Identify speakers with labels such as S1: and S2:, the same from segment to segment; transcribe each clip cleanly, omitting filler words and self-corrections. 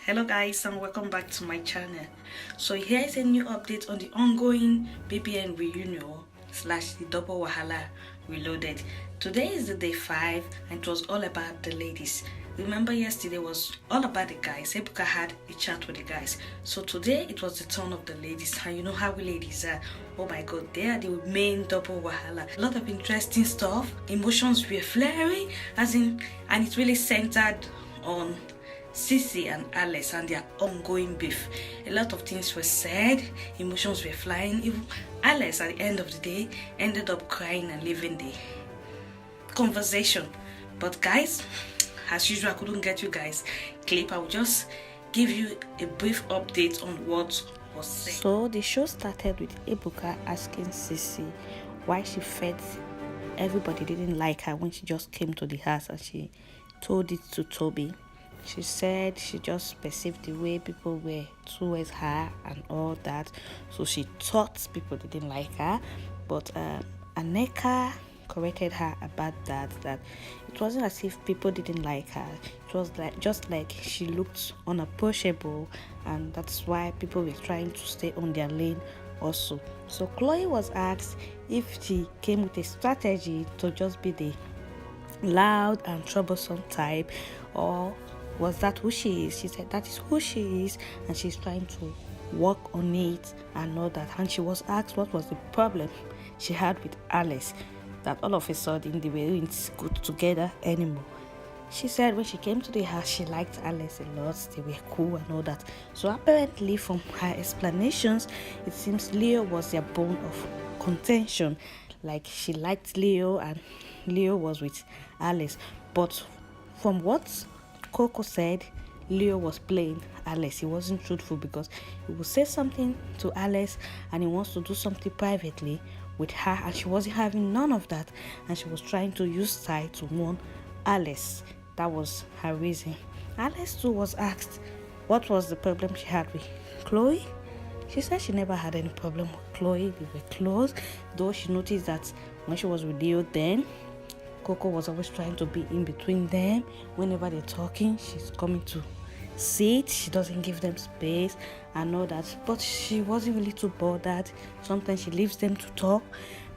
S1: Hello guys and welcome back to my channel. So here is a new update on the ongoing BBN reunion slash the double wahala reloaded. Today is the day 5 and it was all about the ladies. Remember yesterday was all about the guys. Ebuka had a chat with the guys. So today it was the turn of the ladies, and you know how we ladies are. Oh my god, they are the main double wahala. A lot of interesting stuff. Emotions were flaring and it really centered on Ceec and Alex and their ongoing beef. A lot of things were said, emotions were flying. Even Alex at the end of the day ended up crying and leaving the conversation. But guys, as usual, I couldn't get you guys clip. I will just give you a brief update on what was said. So the show started with Ebuka asking Ceec why she felt everybody didn't like her when she just came to the house, and she told it to Tobi. She said she just perceived the way people were towards her and all that, so she thought people didn't like her. But Aneka corrected her about that it wasn't as if people didn't like her. It was just like she looked unapproachable, and that's why people were trying to stay on their lane also. So Chloe was asked if she came with a strategy to just be the loud and troublesome type, or was that who she is? She said that is who she is, and she's trying to work on it and all that. And she was asked what was the problem she had with Alice, that all of a sudden they weren't good together anymore. She said when she came to the house, she liked Alice a lot, they were cool and all that. So apparently from her explanations, it seems Leo was their bone of contention. Like she liked Leo and Leo was with Alice. But from what Coco said, Leo was playing Alice. He wasn't truthful, because he would say something to Alice and he wants to do something privately with her, and she wasn't having none of that, and she was trying to use Ty to warn Alice. That was her reason. Alice too was asked what was the problem she had with Chloe. She said she never had any problem with Chloe. They were close, though she noticed that when she was with Leo then, Coco was always trying to be in between them. Whenever they're talking, she's coming to sit. She doesn't give them space and all that. But she wasn't really too bothered. Sometimes she leaves them to talk.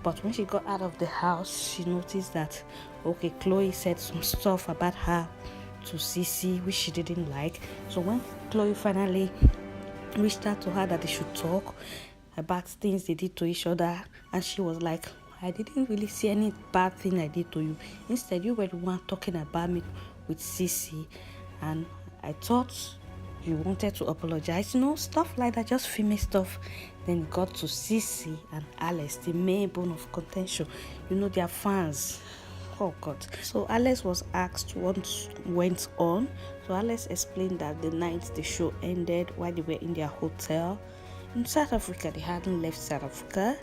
S1: But when she got out of the house, she noticed that, okay, Chloe said some stuff about her to Ceec, which she didn't like. So when Chloe finally reached out to her that they should talk about things they did to each other, and she was like, I didn't really see any bad thing I did to you. Instead, you were the one talking about me with Ceec, and I thought you wanted to apologize. Stuff like that, just female stuff. Then it got to Ceec and Alex, the main bone of contention. Their fans. Oh God. So Alex was asked what went on. So Alex explained that the night the show ended, while they were in their hotel in South Africa, they hadn't left South Africa,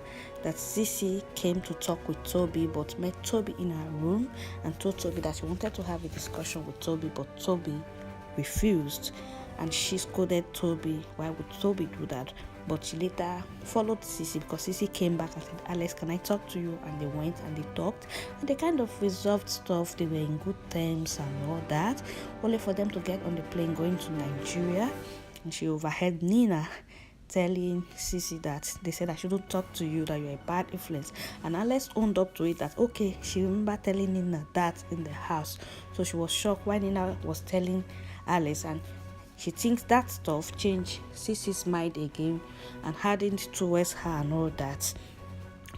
S1: that Ceec came to talk with Tobi, but met Tobi in her room and told Tobi that she wanted to have a discussion with Tobi, but Tobi refused, and she scolded Tobi. Why would Tobi do that? But she later followed Ceec, because Ceec came back and said, Alex, can I talk to you? And they went and they talked, and they kind of resolved stuff. They were in good terms and all that, only for them to get on the plane going to Nigeria. And she overheard Nina telling Ceec that they said, I shouldn't talk to you, that you're a bad influence. And Alex owned up to it, that okay, she remember telling Nina that in the house. So she was shocked when Nina was telling Alex, and she thinks that stuff changed Ceec's mind again and hardened towards her and all that.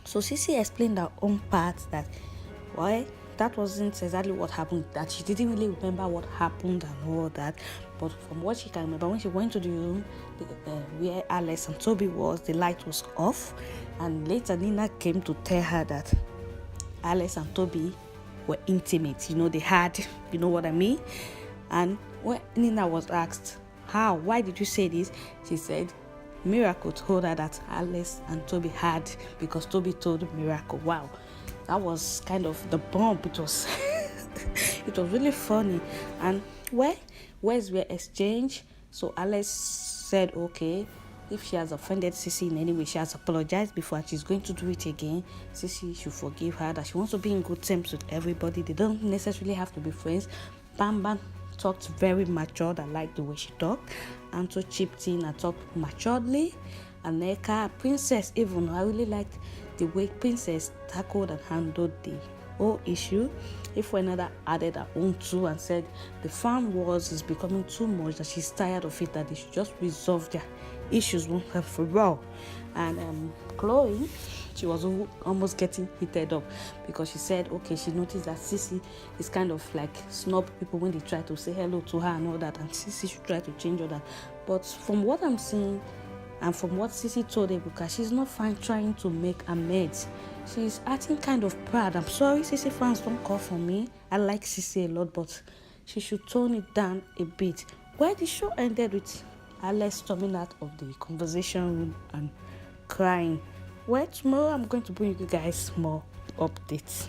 S1: So Ceec explained her own part, that why that wasn't exactly what happened, that she didn't really remember what happened and all that. But from what she can remember, when she went to the room where Alex and Tobi was, the light was off, and later Nina came to tell her that Alex and Tobi were intimate. They had, you know what I mean? And when Nina was asked, why did you say this? She said Miracle told her that Alex and Tobi had, because Tobi told Miracle. Wow, that was kind of the bomb. It was it was really funny. And words were exchanged. So Alex said, okay, if she has offended Ceec in any way, she has apologized before and she's going to do it again. Ceec should forgive her, that she wants to be in good terms with everybody. They don't necessarily have to be friends. Bam talked very matured. I liked the way she talked. Anto chipped in and talked maturely. And Nneka, Princess even, I really liked the way Princess tackled and handled the whole issue. Ifeanyi added her own too and said the farm wars is becoming too much, that she's tired of it, that they should just resolve their issues one and for all. And Chloe, she was almost getting heated up because she said, okay, she noticed that Ceec is kind of like snub people when they try to say hello to her and all that, and Ceec should try to change all that. But from what I'm seeing and from what Ceec told Ebuka, she's not fine trying to make amends. She's acting kind of proud. I'm sorry, Ceec fans, don't call for me. I like Ceec a lot, but she should tone it down a bit. Where the show ended with Alex storming out of the conversation room and crying. Well, tomorrow I'm going to bring you guys more updates.